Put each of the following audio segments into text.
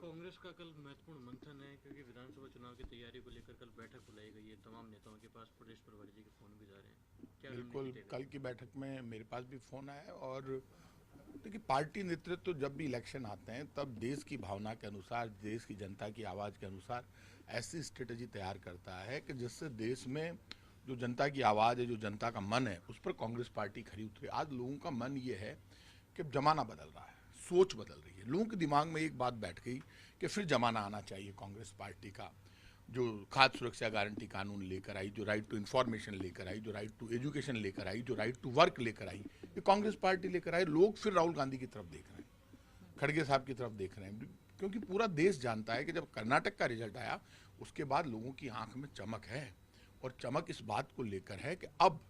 कांग्रेस का कल महत्वपूर्ण मंथन है क्योंकि विधानसभा चुनाव की तैयारी को लेकर कल बैठक बुलाई गई है। तमाम नेताओं के पास प्रदेश प्रभारी जी के फोन भी जा रहे हैं। क्या रणनीति बिल्कुल, तय कल करेंगे? की बैठक में मेरे पास भी फ़ोन आया और देखिए पार्टी नेतृत्व तो जब भी इलेक्शन आते हैं तब देश की भावना के अनुसार, देश की जनता की आवाज़ के अनुसार ऐसी स्ट्रेटजी तैयार करता है कि जिससे देश में जो जनता की आवाज़ है, जो जनता का मन है, उस पर कांग्रेस पार्टी खरी उतरे। आज लोगों का मन ये है कि ज़माना बदल रहा है, सोच बदल रही है। लोगों के दिमाग में एक बात बैठ गई कि फिर ज़माना आना चाहिए कांग्रेस पार्टी का, जो खाद्य सुरक्षा गारंटी कानून लेकर आई, जो राइट टू इन्फॉर्मेशन लेकर आई, जो राइट टू एजुकेशन लेकर आई, जो राइट टू वर्क लेकर आई, ये कांग्रेस पार्टी लेकर आई। लोग फिर राहुल गांधी की तरफ देख रहे हैं, खड़गे साहब की तरफ देख रहे हैं, क्योंकि पूरा देश जानता है कि जब कर्नाटक का रिजल्ट आया उसके बाद लोगों की आंख में चमक है। और चमक इस बात को लेकर है कि अब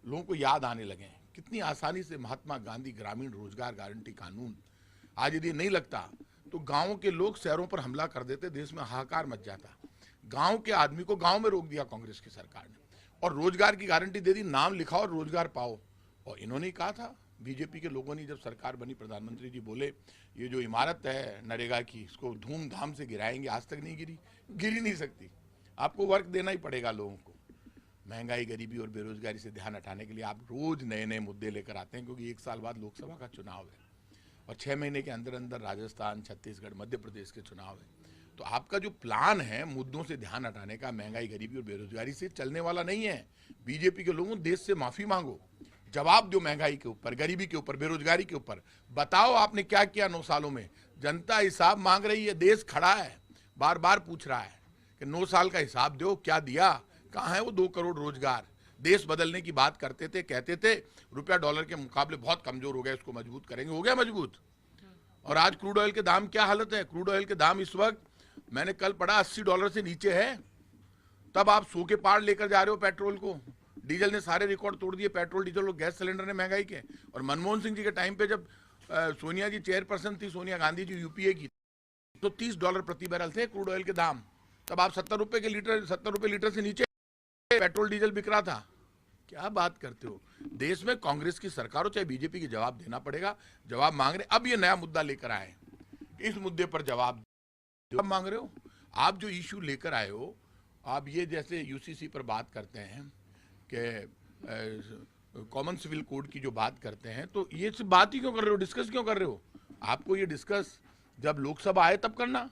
लोगों को याद आने लगे हैं कितनी आसानी से महात्मा गांधी ग्रामीण रोजगार गारंटी कानून, आज यदि नहीं लगता तो गांवों के लोग शहरों पर हमला कर देते, देश में हाहाकार मच जाता। गांव के आदमी को गांव में रोक दिया कांग्रेस की सरकार ने और रोजगार की गारंटी दे दी, नाम लिखाओ और रोजगार पाओ। और इन्होंने कहा था, बीजेपी के लोगों ने जब सरकार बनी, प्रधानमंत्री जी बोले ये जो इमारत है नरेगा की, इसको धूमधाम से गिराएंगे। आज तक नहीं गिरी, गिर ही नहीं सकती। आपको वर्क देना ही पड़ेगा लोगों को। महंगाई, गरीबी और बेरोजगारी से ध्यान हटाने के लिए आप रोज नए नए मुद्दे लेकर आते हैं, क्योंकि एक साल बाद लोकसभा का चुनाव है और 6 महीने के अंदर अंदर राजस्थान, छत्तीसगढ़, मध्य प्रदेश के चुनाव है। तो आपका जो प्लान है मुद्दों से ध्यान हटाने का, महंगाई, गरीबी और बेरोजगारी से चलने वाला नहीं है। बीजेपी के लोगों, देश से माफी मांगो, जवाब दो महंगाई के ऊपर, गरीबी के ऊपर, बेरोजगारी के ऊपर। बताओ आपने क्या किया 9 सालों में। जनता हिसाब मांग रही है, देश खड़ा है, बार बार पूछ रहा है कि 9 साल का हिसाब दो, क्या दिया, कहाँ है वो 2 करोड़ रोजगार। देश बदलने की बात करते थे, कहते थे रुपया डॉलर के मुकाबले बहुत कमजोर हो गया, इसको मजबूत करेंगे, हो गया मजबूत। और आज क्रूड ऑयल के दाम क्या हालत है। क्रूड ऑयल के दाम इस वक्त मैंने कल पढ़ा $80 से नीचे है। तब आप 100 के पार लेकर जा रहे हो पेट्रोल को। डीजल ने सारे रिकॉर्ड तोड़ दिए, पेट्रोल, डीजल और गैस सिलेंडर ने महंगाई के। और मनमोहन सिंह जी के टाइम पे जब सोनिया जी चेयरपर्सन थी, सोनिया गांधी जी यूपीए की, तो $30 प्रति बैरल थे क्रूड ऑयल के दाम। तब आप 70 रुपए के लीटर, 70 रुपए लीटर से नीचे पेट्रोल डीजल बिक रहा था। क्या बात करते हो। देश में कांग्रेस की सरकार हो चाहे बीजेपी की, जवाब देना पड़ेगा। जवाब मांग रहे, अब ये नया मुद्दा लेकर आए, इस मुद्दे पर जवाब मांग रहे हो। आप जो इशू लेकर आए हो, आप ये जैसे यूसीसी पर बात करते हैं कि कॉमन सिविल कोड की जो बात करते हैं, तो ये सिर्फ बात ही क्यों कर रहे हो, डिस्कस क्यों कर रहे हो। आपको ये डिस्कस जब लोकसभा आए तब करना,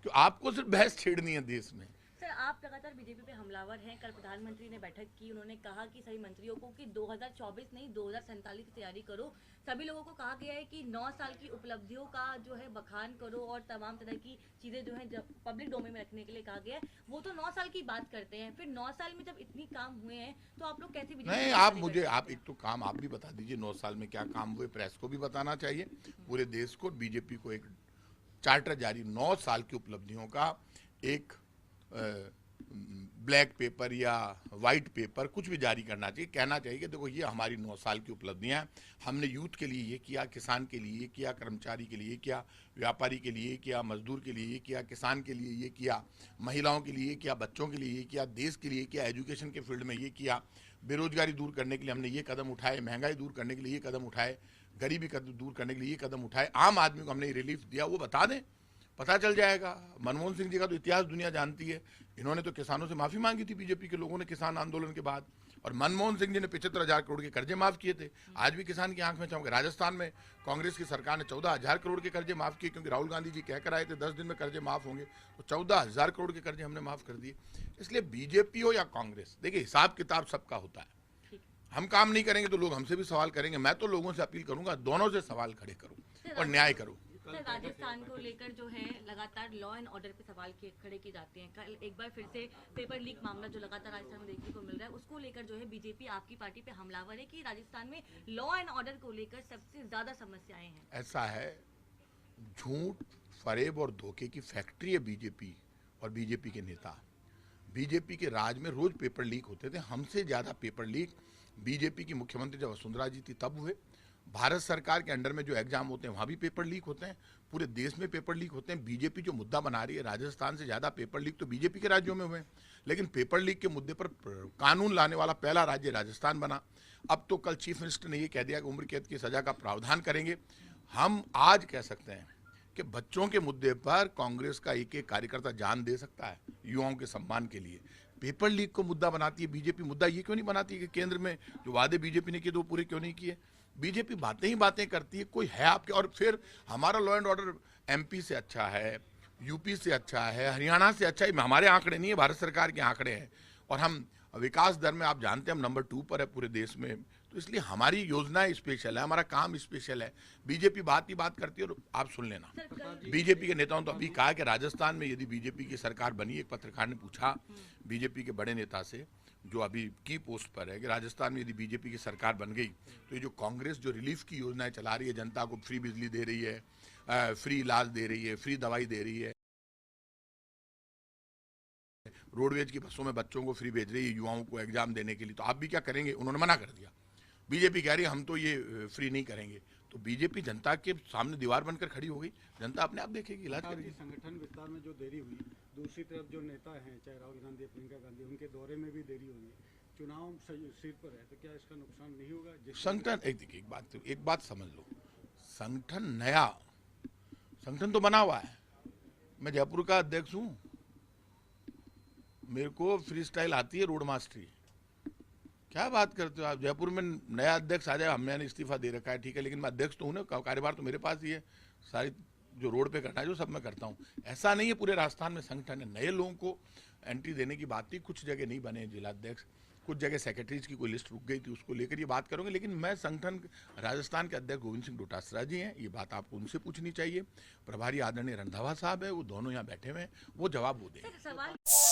क्यों आपको सिर्फ बहस छेड़नी है देश में। सर, आप लगातार बीजेपी पे हमलावर हैं। कल प्रधानमंत्री ने बैठक की, उन्होंने कहा कि सभी मंत्रियों को कि 2024 नहीं 2047 की तैयारी करो। सभी लोगों को कहा गया है कि 9 साल की उपलब्धियों का जो है बखान करो और तमाम तरह की चीजें जो है पब्लिक डोमेन में रखने के लिए कहा गया है। वो तो 9 साल की बात करते हैं, फिर 9 साल में जब इतनी काम हुए हैं तो आप लोग कैसे बीजेपी नहीं, को आप खाली मुझे, कर सकते आप हैं? एक तो काम आप भी बता दीजिए 9 साल में क्या काम हुए, प्रेस को भी बताना चाहिए, पूरे देश को। बीजेपी को एक चार्टर जारी 9 साल की उपलब्धियों का एक ब्लैक पेपर या वाइट पेपर कुछ भी जारी करना चाहिए। कहना चाहिए कि देखो ये हमारी 9 साल की उपलब्धियां हैं, हमने यूथ के लिए ये किया, किसान के लिए ये किया, कर्मचारी के लिए ये किया, व्यापारी के लिए ये किया, मजदूर के लिए ये किया, किसान के लिए ये किया, महिलाओं के लिए ये किया, बच्चों के लिए ये किया, देश के लिए किया, एजुकेशन के फील्ड में ये किया, बेरोजगारी दूर करने के लिए हमने ये कदम उठाए, महंगाई दूर करने के लिए ये कदम उठाए, गरीबी दूर करने के लिए ये कदम उठाए, आम आदमी को हमने रिलीफ दिया। वो बता दें, पता चल जाएगा। मनमोहन सिंह जी का तो इतिहास दुनिया जानती है। इन्होंने तो किसानों से माफी मांगी थी बीजेपी के लोगों ने किसान आंदोलन के बाद, और मनमोहन सिंह जी ने 75,000 करोड़ के कर्जे माफ किए थे। आज भी किसान की आंख में चमक। राजस्थान में कांग्रेस की सरकार ने 14,000 करोड़ के कर्जे माफ किए, क्योंकि राहुल गांधी जी कहकर आए थे 10 दिन में कर्जे माफ होंगे, तो 14,000 करोड़ के कर्जे हमने माफ कर दिए। इसलिए बीजेपी हो या कांग्रेस, देखिए हिसाब किताब सबका होता है। हम काम नहीं करेंगे तो लोग हमसे भी सवाल करेंगे। मैं तो लोगों से अपील करूंगा, दोनों से सवाल खड़े करो और न्याय करो। सर, राजस्थान को लेकर जो है लगातार लॉ एंड ऑर्डर पे सवाल खड़े किए जाते हैं। कल एक बार फिर से पेपर लीक मामला जो लगातार राजस्थान में देखने को मिल रहा है, उसको लेकर जो है बीजेपी आपकी पार्टी पे हमलावर है कि राजस्थान में लॉ एंड ऑर्डर को लेकर सबसे ज्यादा समस्याएं हैं। ऐसा है, झूठ, फरेब और धोखे की फैक्ट्री है बीजेपी और बीजेपी के नेता। बीजेपी के राज में रोज पेपर लीक होते थे। हमसे ज्यादा पेपर लीक बीजेपी की मुख्यमंत्री जब वसुंधरा जी थी तब हुए। भारत सरकार के अंडर में जो एग्जाम होते हैं वहां भी पेपर लीक होते हैं, पूरे देश में पेपर लीक होते हैं। बीजेपी जो मुद्दा बना रही है, राजस्थान से ज्यादा पेपर लीक तो बीजेपी के राज्यों में हुए, लेकिन पेपर लीक के मुद्दे पर कानून लाने वाला पहला राज्य राजस्थान बना। अब तो कल चीफ मिनिस्टर ने यह कह दिया कि उम्र कैद की सजा का प्रावधान करेंगे। हम आज कह सकते हैं कि बच्चों के मुद्दे पर कांग्रेस का एक एक कार्यकर्ता जान दे सकता है युवाओं के सम्मान के लिए। पेपर लीक को मुद्दा बनाती है बीजेपी, मुद्दा ये क्यों नहीं बनाती है कि केंद्र में जो वादे बीजेपी ने किए तो वो पूरे क्यों नहीं किए। बीजेपी बातें ही बातें करती है, कोई है आपके। और फिर हमारा लॉ एंड ऑर्डर एमपी से अच्छा है, यूपी से अच्छा है, हरियाणा से अच्छा है। हमारे आंकड़े नहीं है, भारत सरकार के आंकड़े हैं। और हम विकास दर में आप जानते हैं हम नंबर 2 पर है पूरे देश में। तो इसलिए हमारी योजनाएं स्पेशल है, हमारा काम स्पेशल है। बीजेपी बात ही बात करती है। और आप सुन लेना, बीजेपी के नेताओं तो अभी कहा कि राजस्थान में यदि बीजेपी की सरकार बनी, एक पत्रकार ने पूछा बीजेपी के बड़े नेता से जो अभी की पोस्ट पर है कि राजस्थान में यदि बीजेपी की सरकार बन गई तो ये जो कांग्रेस जो रिलीफ की योजनाएं चला रही है, जनता को फ्री बिजली दे रही है, फ्री इलाज दे रही है, फ्री दवाई दे रही है, रोडवेज की बसों में बच्चों को फ्री भेज रही है युवाओं को एग्जाम देने के लिए, तो आप भी क्या करेंगे। उन्होंने मना कर दिया। बीजेपी कह रही है हम तो ये फ्री नहीं करेंगे। तो बीजेपी जनता के सामने दीवार बनकर खड़ी हो गई। जनता अपने आप देखेगी, इलाज करेगी। संगठन विस्तार में जो देरी हुई, दूसरी तरफ जो नेता हैं चाहे राहुल गांधी, प्रियंका गांधी, उनके दौरे में भी देरी हुई, चुनाव सिर पर है, तो क्या इसका नुकसान नहीं होगा? संगठन एक बात समझ लो, संगठन नया संगठन तो बना हुआ है। मैं जयपुर का अध्यक्ष हूँ, मेरे को फ्री स्टाइल आती है, रोड मास्टरी। क्या बात करते हो आप, जयपुर में नया अध्यक्ष आ जाए, मैंने इस्तीफा दे रखा है, ठीक है, लेकिन मैं अध्यक्ष तो हूँ ना, कार्यभार तो मेरे पास ही है। सारी जो रोड पे करना है जो सब मैं करता हूँ। ऐसा नहीं है पूरे राजस्थान में संगठन है। नए लोगों को एंट्री देने की बात थी, कुछ जगह नहीं बने जिलाध्यक्ष, कुछ जगह सेक्रेटरीज की कोई लिस्ट रुक गई थी, उसको लेकर ये बात करोगे। लेकिन मैं संगठन राजस्थान के अध्यक्ष गोविंद सिंह डोटासरा जी हैं, ये बात आपको उनसे पूछनी चाहिए। प्रभारी आदरणीय रंधावा साहब है, वो दोनों यहाँ बैठे हुए हैं, वो जवाब वो देंगे।